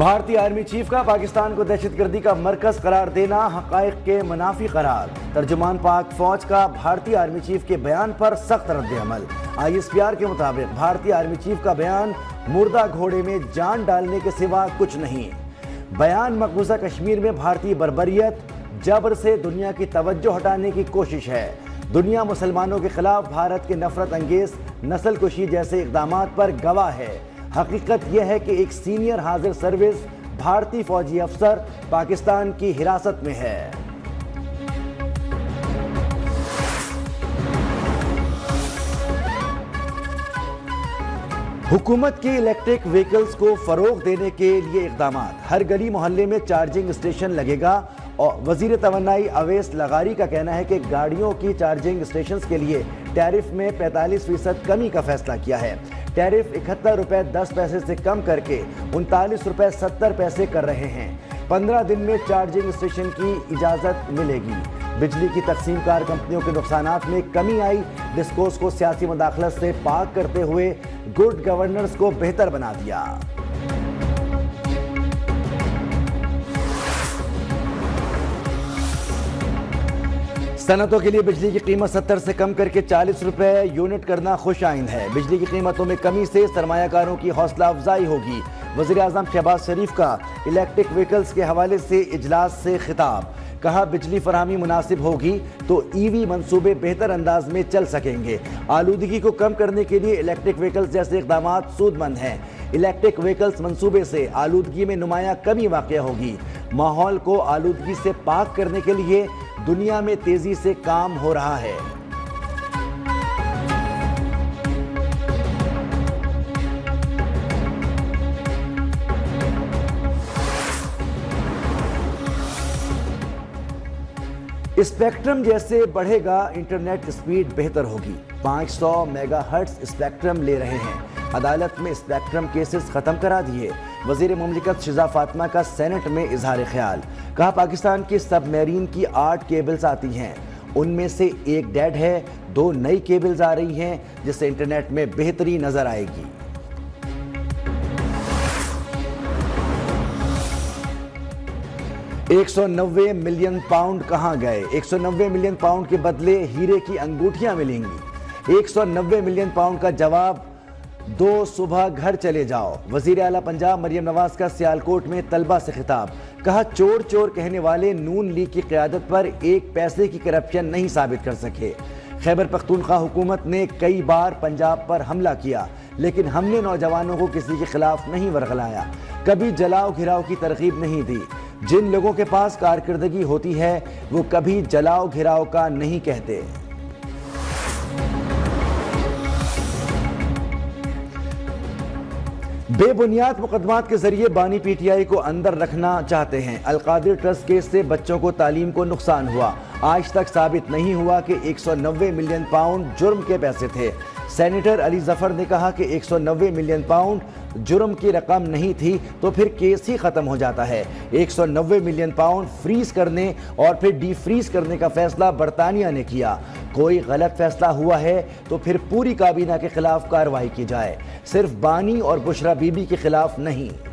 بھارتی army chief کا پاکستان کو دہشت گردی کا مرکز قرار دینا حقائق کے منافی قرار۔ ترجمان پاک فوج کا بھارتی آرمی چیف کے بیان پر سخت رد عمل۔ ISPR کے مطابق بھارتی آرمی چیف کا بیان مردہ گھوڑے میں جان ڈالنے کے سوا کچھ نہیں۔ بیان مقبوضہ کشمیر میں بھارتی بربریت جبر سے دنیا کی توجہ ہٹانے کی کوشش ہے۔ دنیا مسلمانوں کے خلاف بھارت کے نفرت انگیز نسل کشی جیسے اقدامات پر گواہ ہے۔ حقیقت یہ ہے کہ ایک سینئر حاضر سروس بھارتی فوجی افسر پاکستان کی حراست میں ہے۔ حکومت کی الیکٹرک وہیکلز کو فروغ دینے کے لیے اقدامات۔ ہر گلی محلے میں چارجنگ اسٹیشن لگے گا اور وزیر توانائی اویس لغاری کا کہنا ہے کہ گاڑیوں کی چارجنگ اسٹیشنز کے لیے ٹیرف میں 45% کمی کا فیصلہ کیا ہے۔ ٹیرف 71 روپے 10 پیسے سے کم کر کے 39 روپے 70 پیسے کر رہے ہیں۔ 15 دن میں چارجنگ اسٹیشن کی اجازت ملے گی۔ بجلی کی تقسیم کار کمپنیوں کے نقصانات میں کمی آئی۔ ڈسکوز کو سیاسی مداخلت سے پاک کرتے ہوئے گڈ گورننس کو بہتر بنا دیا۔ صنعتوں کے لیے بجلی کی قیمت 70 سے کم کر کے 40 روپے یونٹ کرنا خوش آئند ہے۔ بجلی کی قیمتوں میں کمی سے سرمایہ کاروں کی حوصلہ افزائی ہوگی۔ وزیر اعظم شہباز شریف کا الیکٹرک وہیکلز کے حوالے سے اجلاس سے خطاب۔ کہا بجلی فراہمی مناسب ہوگی تو EV منصوبے بہتر انداز میں چل سکیں گے۔ آلودگی کو کم کرنے کے لیے الیکٹرک وہیکلز جیسے اقدامات سود مند ہیں۔ الیکٹرک وہیکلز منصوبے سے آلودگی میں نمایاں کمی واقع ہوگی۔ ماحول کو آلودگی سے پاک کرنے کے لیے دنیا میں تیزی سے کام ہو رہا ہے۔ اسپیکٹرم جیسے بڑھے گا انٹرنیٹ اسپیڈ بہتر ہوگی۔ 500 میگا ہرٹز اسپیکٹرم لے رہے ہیں۔ عدالت میں اسپیکٹرم کیسز ختم کرا دیے۔ وزیر مملکت شہزاد فاطمہ کا سینٹ میں اظہار خیال۔ کہا پاکستان کی سب میرین کی 8 کیبلز آتی ہیں، ان میں سے ایک ڈیڈ ہے، 2 نئی کیبلز آ رہی ہیں جس سے انٹرنیٹ میں بہتری نظر آئے گی۔ £190 ملین کہاں گئے؟ 190 ملین پاؤنڈ کے بدلے ہیرے کی انگوٹھیاں ملیں گی۔ 190 ملین پاؤنڈ کا جواب 2 صبح گھر چلے جاؤ۔ وزیر اعلیٰ پنجاب مریم نواز کا سیالکوٹ میں طلبہ سے خطاب۔ کہا چور چور کہنے والے نون لیگ کی قیادت پر 1 پیسے کی کرپشن نہیں ثابت کر سکے۔ خیبر پختونخوا حکومت نے کئی بار پنجاب پر حملہ کیا لیکن ہم نے نوجوانوں کو کسی کے خلاف نہیں ورغلایا، کبھی جلاؤ گھراؤ کی ترغیب نہیں دی۔ جن لوگوں کے پاس کارکردگی ہوتی ہے وہ کبھی جلاؤ گھراؤ کا نہیں کہتے۔ بے بنیاد مقدمات کے ذریعے بانی PTI کو اندر رکھنا چاہتے ہیں۔ القادر ٹرسٹ کیس سے بچوں کو تعلیم کو نقصان ہوا۔ آج تک ثابت نہیں ہوا کہ 190 ملین پاؤنڈ جرم کے پیسے تھے۔ سینیٹر علی ظفر نے کہا کہ 190 ملین پاؤنڈ جرم کی رقم نہیں تھی تو پھر کیس ہی ختم ہو جاتا ہے۔ 190 ملین پاؤنڈ فریز کرنے اور پھر ڈی فریز کرنے کا فیصلہ برطانیہ نے کیا۔ کوئی غلط فیصلہ ہوا ہے تو پھر پوری کابینہ کے خلاف کارروائی کی جائے، صرف بانی اور بشرا بی بی کے خلاف نہیں۔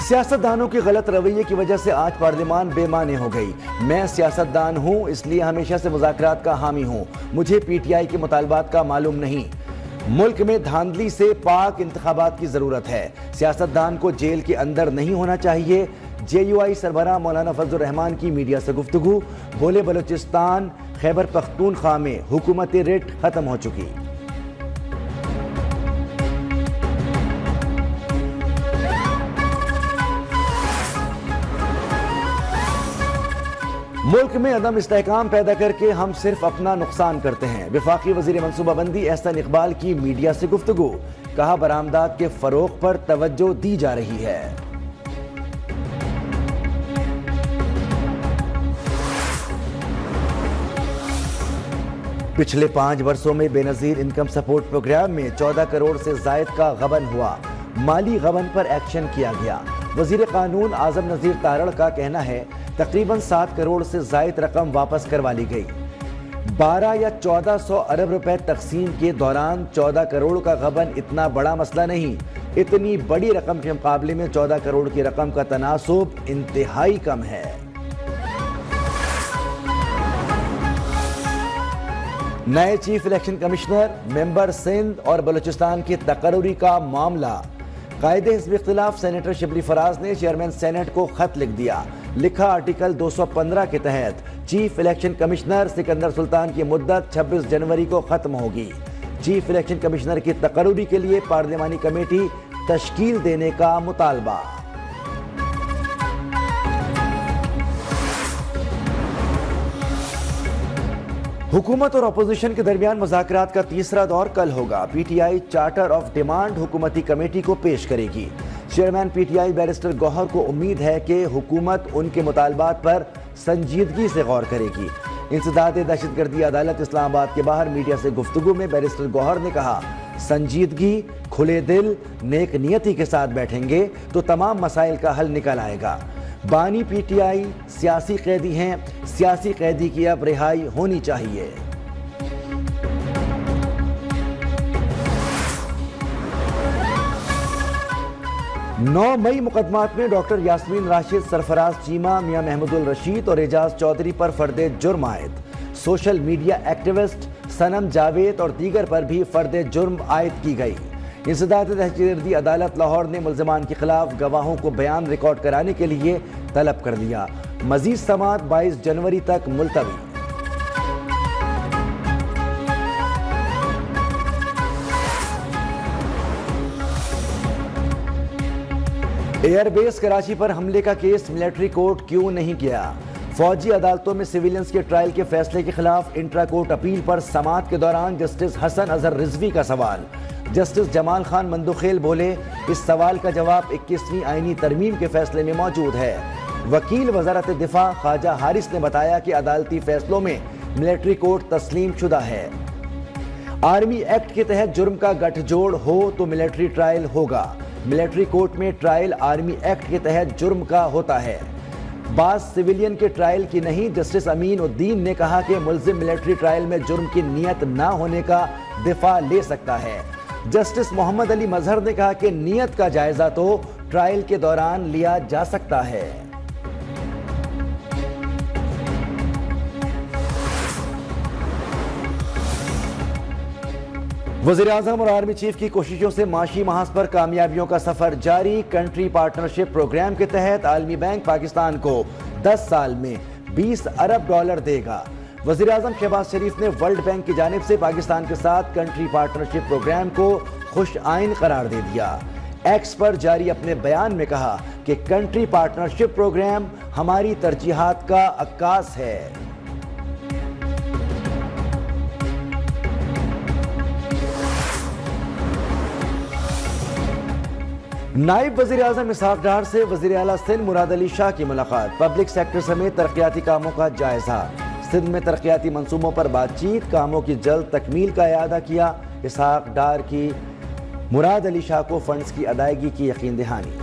سیاستدانوں کی غلط رویے کی وجہ سے آج پارلیمان بے معنی ہو گئی۔ میں سیاستدان ہوں اس لیے ہمیشہ سے مذاکرات کا حامی ہوں، مجھے PTI کے مطالبات کا معلوم نہیں۔ ملک میں دھاندلی سے پاک انتخابات کی ضرورت ہے۔ سیاستدان کو جیل کے اندر نہیں ہونا چاہیے۔ JUI سربراہ مولانا فضل الرحمان کی میڈیا سے گفتگو۔ بولے بلوچستان خیبر پختونخوا میں حکومت رٹ ختم ہو چکی۔ ملک میں عدم استحکام پیدا کر کے ہم صرف اپنا نقصان کرتے ہیں۔ وفاقی وزیر منصوبہ بندی احسن اقبال کی میڈیا سے گفتگو۔ کہا برآمدات کے فروغ پر توجہ دی جا رہی ہے۔ پچھلے 5 برسوں میں بے نظیر انکم سپورٹ پروگرام میں 14 کروڑ سے زائد کا غبن ہوا۔ مالی غبن پر ایکشن کیا گیا۔ وزیر قانون اعظم نذیر تارڑ کا کہنا ہے تقریباً 7 کروڑ سے زائد رقم واپس کروا لی گئی۔ 12 یا 1400 ارب روپے تقسیم کے دوران 14 کروڑ کا غبن اتنا بڑا مسئلہ نہیں. اتنی بڑی رقم کے مقابلے میں 14 کروڑ کی رقم کا تناسب انتہائی کم ہے. نئے چیف الیکشن کمشنر، ممبر سندھ اور بلوچستان کی تقرری کا معاملہ. قائد حزب اختلاف سینیٹر شبلی فراز نے چیئرمین سینٹ کو خط لکھ دیا. لکھا آرٹیکل 215 کے تحت چیف الیکشن کمشنر سکندر سلطان کی مدت 26 جنوری کو ختم ہوگی. چیف الیکشن کمشنر کی تقرری کے لیے پارلیمانی کمیٹی تشکیل دینے کا مطالبہ. حکومت اور اپوزیشن کے درمیان مذاکرات کا تیسرا دور کل ہوگا. PTI charter of demand حکومتی کمیٹی کو پیش کرے گی. Chairman PTI barrister Gohar کو امید ہے کہ حکومت ان کے مطالبات پر سنجیدگی سے غور کرے گی. انسداد دہشت گردی عدالت اسلام آباد کے باہر میڈیا سے گفتگو میں بیرسٹر گوہر نے کہا، سنجیدگی، کھلے دل، نیک نیتی کے ساتھ بیٹھیں گے تو تمام مسائل کا حل نکل آئے گا. بانی پی ٹی آئی سیاسی قیدی ہیں، سیاسی قیدی کی اب رہائی ہونی چاہیے. نو مئی مقدمات میں ڈاکٹر یاسمین راشد، سرفراز چیمہ، میاں محمود الرشید اور اعجاز چودھری پر فرد جرم عائد. سوشل میڈیا ایکٹیوسٹ صنم جاوید اور دیگر پر بھی فرد جرم عائد کی گئی. انسداد دہشت گردی عدالت لاہور نے ملزمان کے خلاف گواہوں کو بیان ریکارڈ کرانے کے لیے طلب کر دیا. مزید سماعت 22 جنوری تک ملتوی. ایئر بیس کراچی پر حملے کا کیس ملٹری کورٹ کیوں نہیں کیا؟ فوجی عدالتوں میں سویلینز کے ٹرائل کے فیصلے کے خلاف انٹرا کورٹ اپیل پر سماعت کے دوران جسٹس حسن اظہر رضوی کا سوال. جسٹس جمال خان مندوخیل بولے، اس سوال کا جواب 21ویں آئینی ترمیم کے فیصلے میں موجود ہے. وکیل وزارت دفاع خواجہ حارث نے بتایا کہ عدالتی فیصلوں میں ملٹری کورٹ تسلیم شدہ ہے. آرمی ایکٹ کے تحت جرم کا گٹھ جوڑ ہو تو ملٹری ٹرائل ہوگا. ملٹری کورٹ میں ٹرائل آرمی ایکٹ کے تحت جرم کا ہوتا ہے. بعض سویلین کے ٹرائل کی نہیں. جسٹس امین الدین نے کہا کہ ملزم ملٹری ٹرائل میں جرم کی نیت نہ ہونے کا دفاع لے سکتا ہے. جسٹس محمد علی مظہر نے کہا کہ نیت کا جائزہ تو ٹرائل کے دوران لیا جا سکتا ہے. وزیراعظم اور آرمی چیف کی کوششوں سے معاشی محاذ پر کامیابیوں کا سفر جاری. کنٹری پارٹنرشپ پروگرام کے تحت عالمی بینک پاکستان کو 10 سال میں $20 ارب دے گا. وزیراعظم شہباز شریف نے ورلڈ بینک کی جانب سے پاکستان کے ساتھ کنٹری پارٹنرشپ پروگرام کو خوش آئند قرار دے دیا. ایکس پر جاری اپنے بیان میں کہا کہ کنٹری پارٹنرشپ پروگرام ہماری ترجیحات کا عکاس ہے. نائب وزیر اعظم اسحاق ڈار سے وزیر اعلیٰ سندھ مراد علی شاہ کی ملاقات. پبلک سیکٹر سمیت ترقیاتی کاموں کا جائزہ. سندھ میں ترقیاتی منصوبوں پر بات چیت. کاموں کی جلد تکمیل کا اعادہ کیا. اسحاق ڈار کی مراد علی شاہ کو فنڈز کی ادائیگی کی یقین دہانی.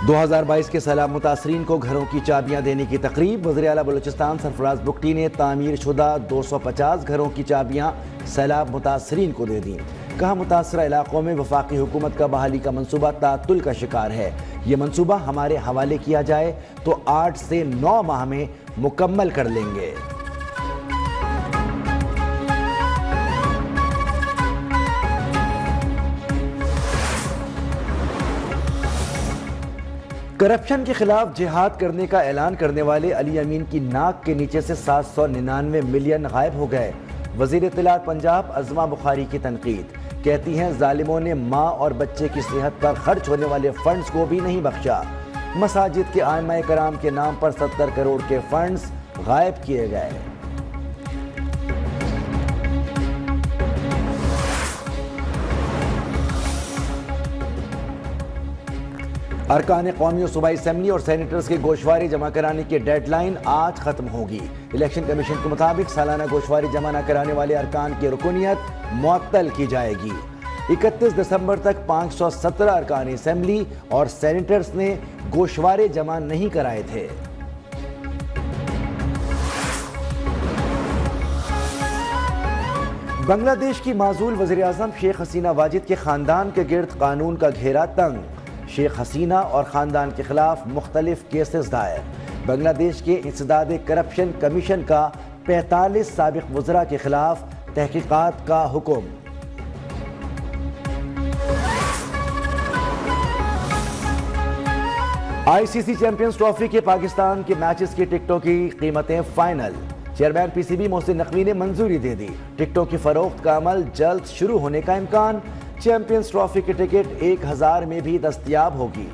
دو 2022 کے سیلاب متاثرین کو گھروں کی چابیاں دینے کی تقریب. وزیر اعلیٰ بلوچستان سرفراز بگٹی نے تعمیر شدہ 250 گھروں کی چابیاں سیلاب متاثرین کو دے دیں. کہا متاثرہ علاقوں میں وفاقی حکومت کا بحالی کا منصوبہ تعطل کا شکار ہے. یہ منصوبہ ہمارے حوالے کیا جائے تو 8 سے 9 ماہ میں مکمل کر لیں گے. کرپشن کے خلاف جہاد کرنے کا اعلان کرنے والے علی امین کی ناک کے نیچے سے 799 ملین غائب ہو گئے. وزیر اطلاعات پنجاب عظمہ بخاری کی تنقید. کہتی ہیں ظالموں نے ماں اور بچے کی صحت پر خرچ ہونے والے فنڈز کو بھی نہیں بخشا. مساجد کے ائمہ کرام کے نام پر 70 کروڑ کے فنڈز غائب کیے گئے. ارکان قومی و صوبائی اسمبلی اور سینیٹرز کے گوشواری جمع کرانے کی ڈیڈ لائن آج ختم ہوگی. الیکشن کمیشن کے مطابق سالانہ گوشواری جمع نہ کرانے والے ارکان کی رکنیت معطل کی جائے گی. 31 دسمبر تک 517 ارکان اسمبلی اور سینیٹرز نے گوشوارے جمع نہیں کرائے تھے۔ بنگلہ دیش کی معزول وزیراعظم شیخ حسینہ واجد کے خاندان کے گرد قانون کا گھیرا تنگ، شیخ حسینہ اور خاندان کے خلاف مختلف کیسز دائر۔ بنگلہ دیش کے انسداد کرپشن کمیشن کا 45 سابق وزراء کے خلاف تحقیقات کا حکم۔ آئی سی سی چیمپئنز ٹرافی کے پاکستان کے میچز کی ٹکٹوں کی قیمتیں final, chairman PCB Mohsin Naqvi نے منظوری دے دی، ٹکٹوں کی فروخت کا عمل جلد شروع ہونے کا امکان، چیمپئنز ٹرافی کی ٹکٹ 1000 میں بھی دستیاب ہوگی۔